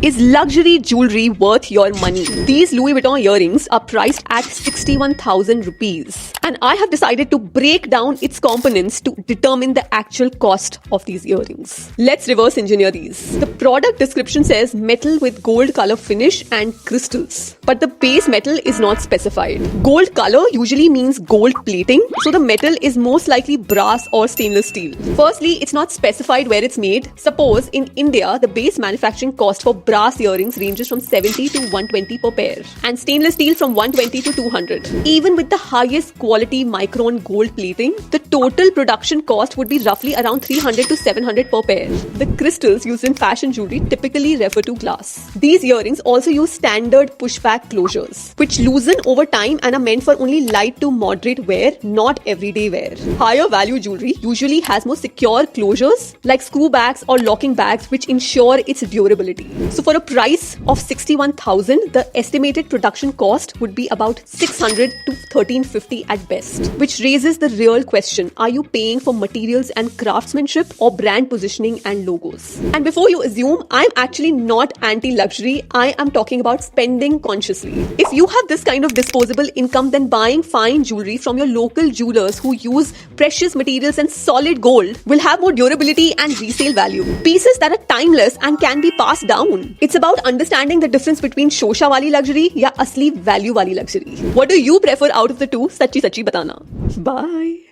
Is luxury jewelry worth your money? These Louis Vuitton earrings are priced at 61,000 rupees. And I have decided to break down its components to determine the actual cost of these earrings. Let's reverse engineer these. The product description says metal with gold color finish and crystals. But the base metal is not specified. Gold color usually means gold plating, so the metal is most likely brass or stainless steel. Firstly, it's not specified where it's made. Suppose in India, the base manufacturing cost for brass earrings ranges from 70 to 120 per pair, and stainless steel from 120 to 200. Even with the highest quality micron gold plating, the total production cost would be roughly around 300 to 700 per pair. The crystals used in fashion jewelry typically refer to glass. These earrings also use standard pushback closures, which loosen over time and are meant for only light to moderate wear, not everyday wear. Higher value jewelry usually has more secure closures like screw bags or locking bags, which ensure its durability. So for a price of 61,000, the estimated production cost would be about 600 to 1350 at best, which raises the real question: are you paying for materials and craftsmanship or brand positioning and logos? And before you assume, I'm actually not anti-luxury, I am talking about spending consciously. If you have this kind of disposable income, then buying fine jewelry from your local jewelers who use precious materials and solid gold will have more durability and resale value. Pieces that are timeless and can be passed down. It's about understanding the difference between shosha wali luxury या असली value wali luxury. What do you prefer out of the two? सच्ची सच्ची बताना. Bye.